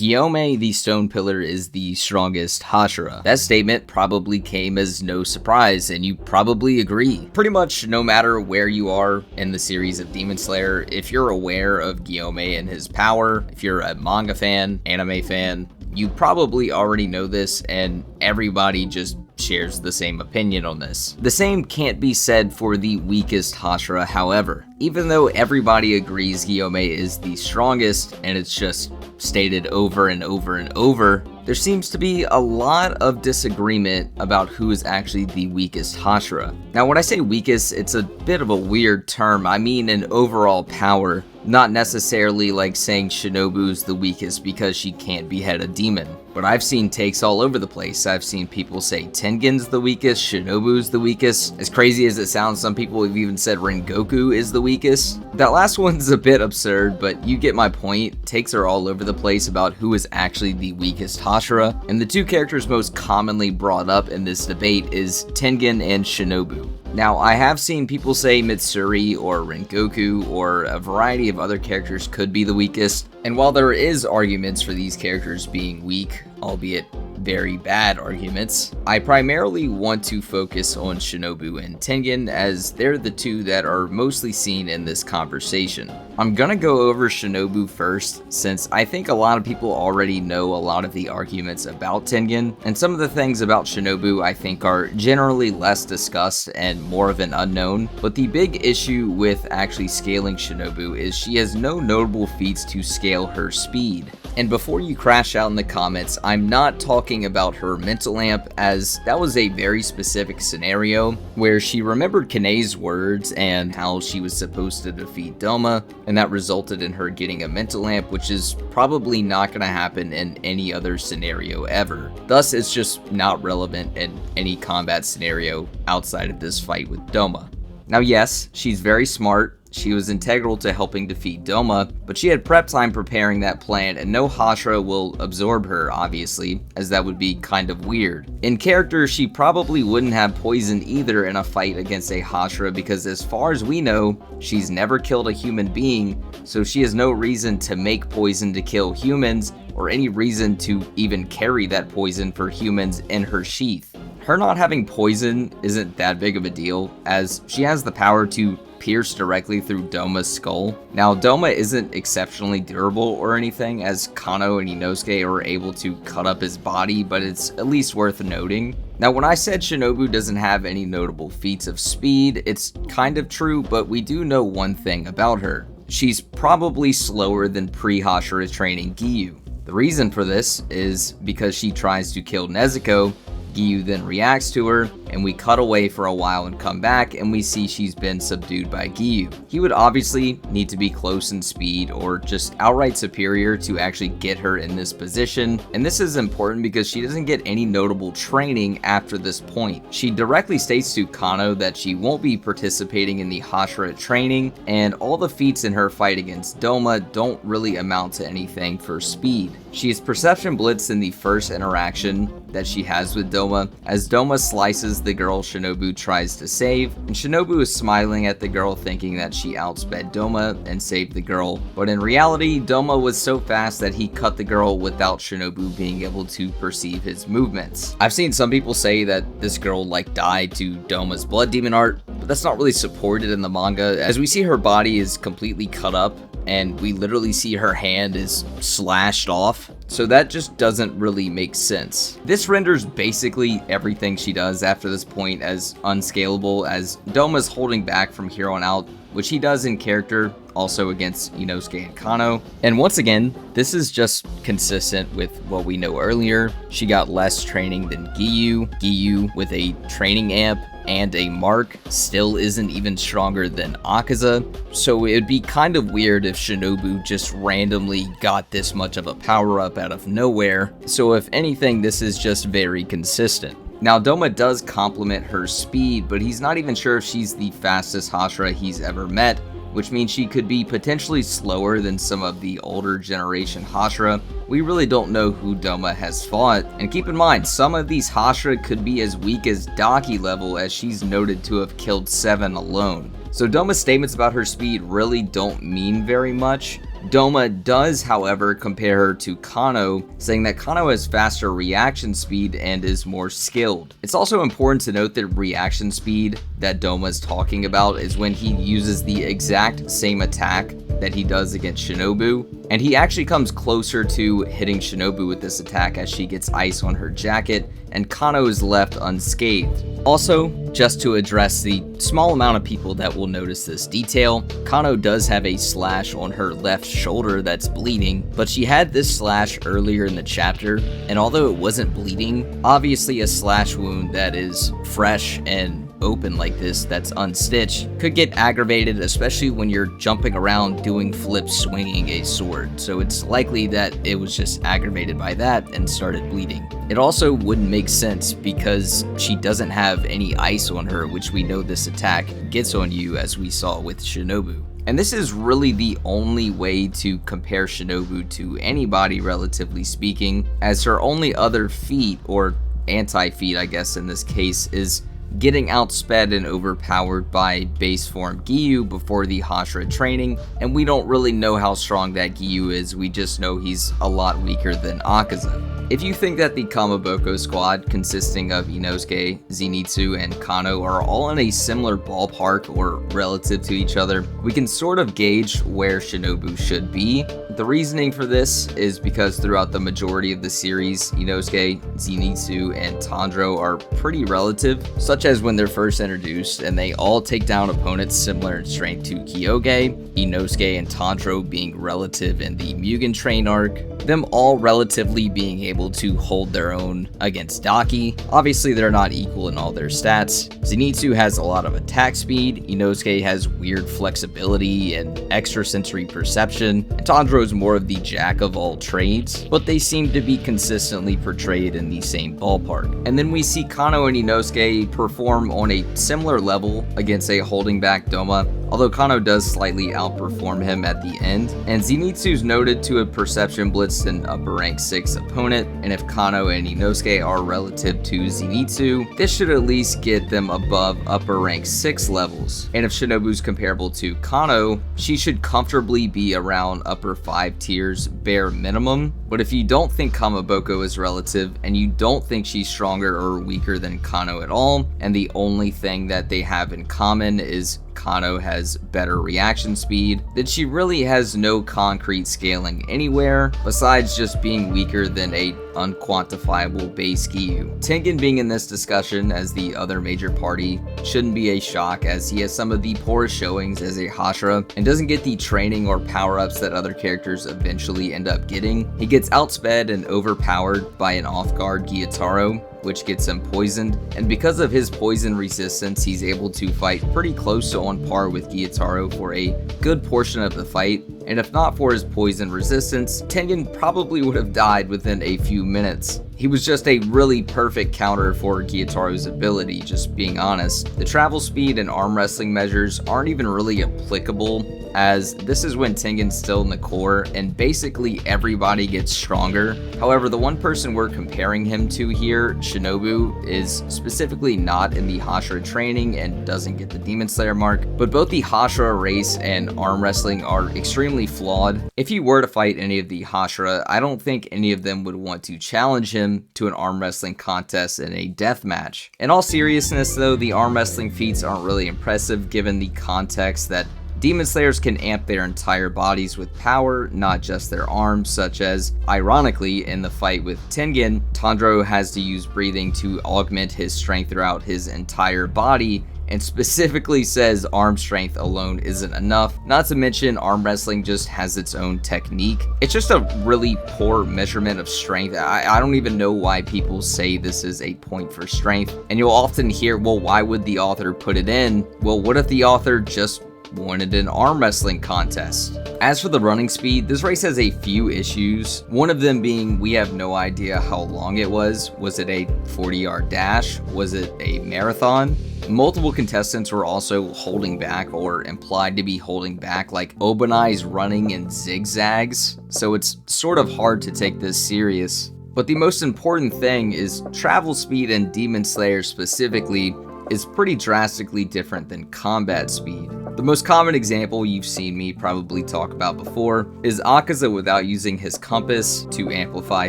Guillaume, the stone pillar, is the strongest Hashira. That statement probably came as no surprise, and you probably agree. Pretty much no matter where you are in the series of Demon Slayer, if you're aware of Guillaume and his power, if you're a manga fan, anime fan, you probably already know this, and everybody just shares the same opinion on this. The same can't be said for the weakest Hashira, however. Even though everybody agrees Guillaume is the strongest, and it's just stated over and over and over, there seems to be a lot of disagreement about who is actually the weakest Hashira. Now, when I say weakest, it's a bit of a weird term. I mean in overall power, not necessarily like saying Shinobu's the weakest because she can't behead a demon. But I've seen takes all over the place. I've seen people say Tengen's the weakest, Shinobu's the weakest. As crazy as it sounds, some people have even said Rengoku is the weakest. That last one's a bit absurd, but you get my point. Takes are all over the place about who is actually the weakest Hashira, and the two characters most commonly brought up in this debate is Tengen and Shinobu. Now, I have seen people say Mitsuri or Rengoku or a variety of other characters could be the weakest, and while there is arguments for these characters being weak, albeit very bad arguments, I primarily want to focus on Shinobu and Tengen as they're the two that are mostly seen in this conversation. I'm gonna go over Shinobu first, since I think a lot of people already know a lot of the arguments about Tengen, and some of the things about Shinobu I think are generally less discussed and more of an unknown, but the big issue with actually scaling Shinobu is she has no notable feats to scale her speed. And before you crash out in the comments, I'm not talking about her mental amp, as that was a very specific scenario where she remembered Kane's words and how she was supposed to defeat Doma, and that resulted in her getting a mental amp, which is probably not going to happen in any other scenario ever. Thus, it's just not relevant in any combat scenario outside of this fight with Doma. Now yes, she's very smart. She was integral to helping defeat Doma, but she had prep time preparing that plan, and no Hashira will absorb her, obviously, as that would be kind of weird. In character, she probably wouldn't have poison either in a fight against a Hashira, because as far as we know, she's never killed a human being, so she has no reason to make poison to kill humans, or any reason to even carry that poison for humans in her sheath. Her not having poison isn't that big of a deal, as she has the power to pierce directly through Doma's skull. Now, Doma isn't exceptionally durable or anything, as Kano and Inosuke are able to cut up his body, but it's at least worth noting. Now, when I said Shinobu doesn't have any notable feats of speed, it's kind of true, but we do know one thing about her. She's probably slower than pre-Hashira training Giyu. The reason for this is because she tries to kill Nezuko, Giyu then reacts to her, and we cut away for a while and come back and we see she's been subdued by Giyu. He would obviously need to be close in speed or just outright superior to actually get her in this position, and this is important because she doesn't get any notable training after this point. She directly states to Kano that she won't be participating in the Hashira training, and all the feats in her fight against Doma don't really amount to anything for speed. She is perception blitzed in the first interaction that she has with Doma, as Doma slices the girl Shinobu tries to save, and Shinobu is smiling at the girl thinking that she outsped Doma and saved the girl, but in reality, Doma was so fast that he cut the girl without Shinobu being able to perceive his movements. I've seen some people say that this girl died to Doma's blood demon art, but that's not really supported in the manga, as we see her body is completely cut up, and we literally see her hand is slashed off, so that just doesn't really make sense. This renders basically everything she does after this point as unscalable, as Doma's holding back from here on out, which he does in character, also against Inosuke and Kano. And once again, this is just consistent with what we know earlier. She got less training than Giyu. Giyu, with a training amp and a mark, still isn't even stronger than Akaza, so it'd be kind of weird if Shinobu just randomly got this much of a power-up out of nowhere, so if anything, this is just very consistent. Now, Doma does compliment her speed, but he's not even sure if she's the fastest Hashira he's ever met, which means she could be potentially slower than some of the older generation Hashira. We really don't know who Doma has fought, and keep in mind, some of these Hashira could be as weak as Daki level, as she's noted to have killed 7 alone. So Doma's statements about her speed really don't mean very much, Doma does, however, compare her to Kano, saying that Kano has faster reaction speed and is more skilled. It's also important to note that reaction speed that Doma is talking about is when he uses the exact same attack that he does against Shinobu, and he actually comes closer to hitting Shinobu with this attack as she gets ice on her jacket, and Kano is left unscathed. Also, just to address the small amount of people that will notice this detail, Kano does have a slash on her left shoulder that's bleeding, but she had this slash earlier in the chapter, and although it wasn't bleeding, obviously a slash wound that is fresh and open like this that's unstitched could get aggravated, especially when you're jumping around doing flips swinging a sword, so it's likely that it was just aggravated by that and started bleeding. It also wouldn't make sense because she doesn't have any ice on her, which we know this attack gets on you, as we saw with Shinobu. And this is really the only way to compare Shinobu to anybody, relatively speaking, as her only other feat, or anti-feat I guess in this case, is getting outsped and overpowered by base form Giyu before the Hashira training, and we don't really know how strong that Giyu is, we just know he's a lot weaker than Akaza. If you think that the Kamaboko squad, consisting of Inosuke, Zenitsu, and Kano, are all in a similar ballpark or relative to each other, we can sort of gauge where Shinobu should be. The reasoning for this is because throughout the majority of the series, Inosuke, Zenitsu, and Tanjiro are pretty relative, such as when they're first introduced, and they all take down opponents similar in strength to Kyoge, Inosuke and Tanjiro being relative in the Mugen Train arc, them all relatively being able to hold their own against Daki. Obviously they're not equal in all their stats. Zenitsu has a lot of attack speed, Inosuke has weird flexibility and extrasensory perception, and Tanjiro is more of the jack of all trades, but they seem to be consistently portrayed in the same ballpark. And then we see Kano and Inosuke perform on a similar level against a holding back Doma, although Kano does slightly outperform him at the end, and Zenitsu's noted to have perception blitzed an upper rank 6 opponent, and if Kano and Inosuke are relative to Zenitsu, this should at least get them above upper rank 6 levels, and if Shinobu's comparable to Kano, she should comfortably be around upper 5 tiers bare minimum. But if you don't think Kamaboko is relative, and you don't think she's stronger or weaker than Kano at all, and the only thing that they have in common is Kano has better reaction speed, then she really has no concrete scaling anywhere besides just being weaker than a unquantifiable base Giyu. Tengen being in this discussion as the other major party shouldn't be a shock, as he has some of the poorest showings as a Hashira and doesn't get the training or power-ups that other characters eventually end up getting. He gets outsped and overpowered by an off-guard Gyutaro, which gets him poisoned, and because of his poison resistance, he's able to fight pretty close to on par with Gyutaro for a good portion of the fight, and if not for his poison resistance, Tengen probably would have died within a few minutes. He was just a really perfect counter for Gyutaro's ability, just being honest. The travel speed and arm wrestling measures aren't even really applicable, as this is when Tengen's still in the core and basically everybody gets stronger. However, the one person we're comparing him to here, Shinobu, is specifically not in the Hashira training and doesn't get the Demon Slayer mark, but both the Hashira race and arm wrestling are extremely flawed. If you were to fight any of the Hashira, I don't think any of them would want to challenge him to an arm wrestling contest in a death match. In all seriousness though, the arm wrestling feats aren't really impressive given the context that Demon Slayers can amp their entire bodies with power, not just their arms, such as, ironically, in the fight with Tengen, Tanjiro has to use breathing to augment his strength throughout his entire body, and specifically says arm strength alone isn't enough. Not to mention, arm wrestling just has its own technique. It's just a really poor measurement of strength. I don't even know why people say this is a point for strength. And you'll often hear, well, why would the author put it in? Well, what if the author just wanted an arm wrestling contest? As for the running speed, this race has a few issues. One of them being we have no idea how long it was. Was it a 40-yard dash? Was it a marathon? Multiple contestants were also holding back or implied to be holding back, like Obanai's running in zigzags, so it's sort of hard to take this serious. But the most important thing is travel speed in Demon Slayer specifically is pretty drastically different than combat speed. The most common example you've seen me probably talk about before is Akaza without using his compass to amplify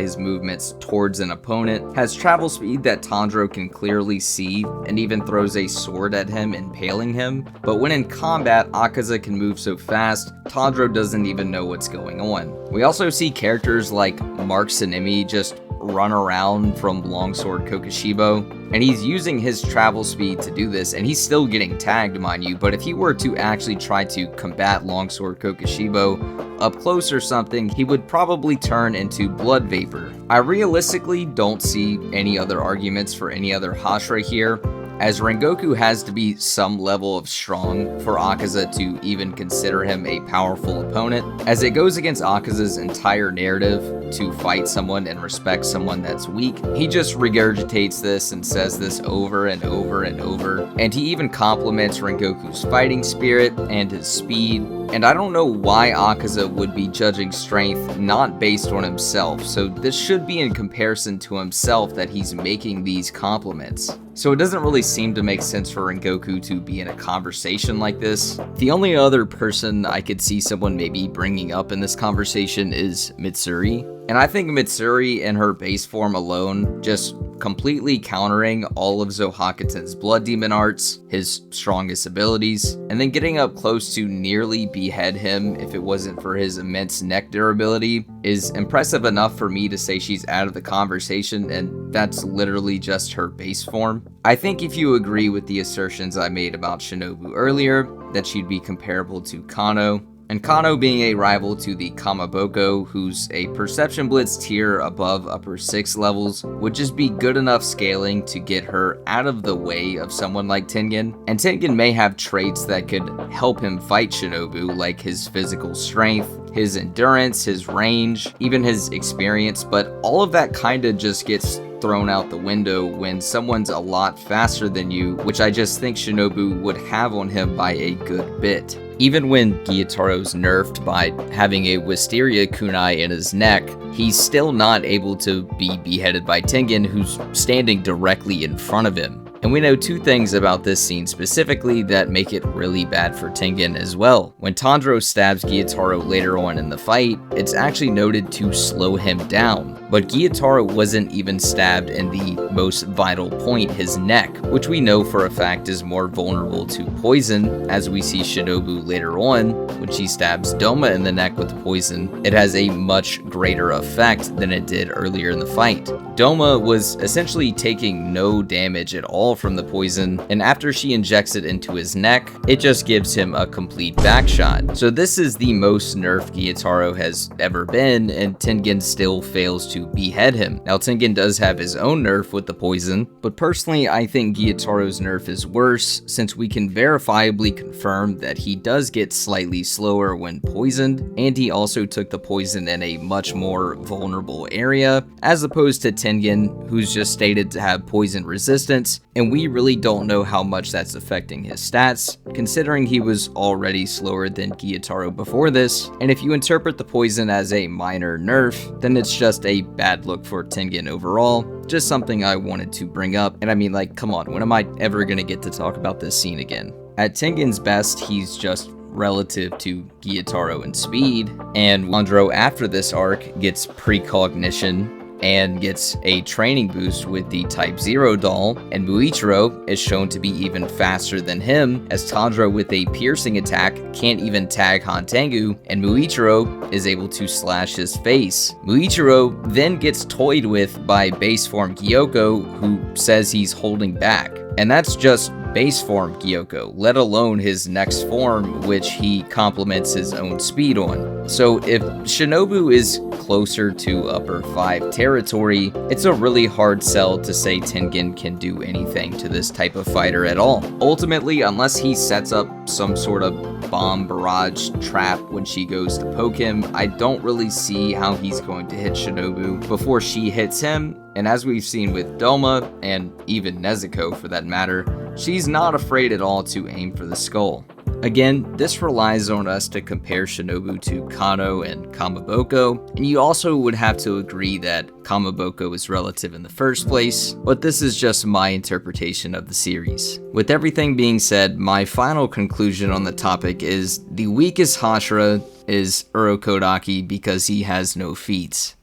his movements towards an opponent, has travel speed that Tanjiro can clearly see and even throws a sword at him, impaling him. But when in combat, Akaza can move so fast, Tanjiro doesn't even know what's going on. We also see characters like Mark Sanemi just run around from Longsword Kokoshibo, and he's using his travel speed to do this, and he's still getting tagged, mind you, but if he were to actually try to combat Longsword Kokoshibo up close or something, he would probably turn into blood vapor. I realistically don't see any other arguments for any other Hashira here, as Rengoku has to be some level of strong for Akaza to even consider him a powerful opponent, as it goes against Akaza's entire narrative to fight someone and respect someone that's weak. He just regurgitates this and says this over and over and over, and he even compliments Rengoku's fighting spirit and his speed. And I don't know why Akaza would be judging strength not based on himself, so this should be in comparison to himself that he's making these compliments. So it doesn't really seem to make sense for Rengoku to be in a conversation like this. The only other person I could see someone maybe bringing up in this conversation is Mitsuri. And I think Mitsuri in her base form alone, just completely countering all of Zohakuten's blood demon arts, his strongest abilities, and then getting up close to nearly behead him if it wasn't for his immense neck durability, is impressive enough for me to say she's out of the conversation, and that's literally just her base form. I think if you agree with the assertions I made about Shinobu earlier, that she'd be comparable to Kano, and Kano being a rival to the Kamaboko, who's a Perception Blitz tier above upper 6 levels, would just be good enough scaling to get her out of the way of someone like Tengen. And Tengen may have traits that could help him fight Shinobu, like his physical strength, his endurance, his range, even his experience, but all of that kinda just gets thrown out the window when someone's a lot faster than you, which I just think Shinobu would have on him by a good bit. Even when Gyutaro's nerfed by having a Wisteria kunai in his neck, he's still not able to be beheaded by Tengen, who's standing directly in front of him. And we know two things about this scene specifically that make it really bad for Tengen as well. When Tanjiro stabs Gyutaro later on in the fight, it's actually noted to slow him down, but Gyutaro wasn't even stabbed in the most vital point, his neck, which we know for a fact is more vulnerable to poison, as we see Shinobu later on. When she stabs Doma in the neck with poison, it has a much greater effect than it did earlier in the fight. Doma was essentially taking no damage at all from the poison, and after she injects it into his neck, it just gives him a complete backshot. So this is the most nerfed Gyutaro has ever been, and Tengen still fails to behead him. Now Tengen does have his own nerf with the poison, but personally I think Gyutaro's nerf is worse, since we can verifiably confirm that he does get slightly slower when poisoned, and he also took the poison in a much more vulnerable area, as opposed to Tengen, who's just stated to have poison resistance, and we really don't know how much that's affecting his stats, considering he was already slower than Gyutaro before this. And if you interpret the poison as a minor nerf, then it's just a bad look for Tengen overall. Just something I wanted to bring up, and I mean, like, come on, when am I ever gonna get to talk about this scene again? At Tengen's best, he's just relative to Gyutaro in speed, and Wanjiro after this arc gets precognition and gets a training boost with the Type 0 doll, and Muichiro is shown to be even faster than him, as Tanjiro with a piercing attack can't even tag Hantengu, and Muichiro is able to slash his face. Muichiro then gets toyed with by base form Gyoko, who says he's holding back. And that's just base form Gyoko, let alone his next form, which he complements his own speed on. So if Shinobu is closer to upper 5 territory, it's a really hard sell to say Tengen can do anything to this type of fighter at all. Ultimately, unless he sets up some sort of bomb barrage trap when she goes to poke him, I don't really see how he's going to hit Shinobu before she hits him. And as we've seen with Doma, and even Nezuko for that matter, she's not afraid at all to aim for the skull. Again, this relies on us to compare Shinobu to Kano and Kamaboko, and you also would have to agree that Kamaboko is relative in the first place, but this is just my interpretation of the series. With everything being said, my final conclusion on the topic is the weakest Hashira is Urokodaki because he has no feats.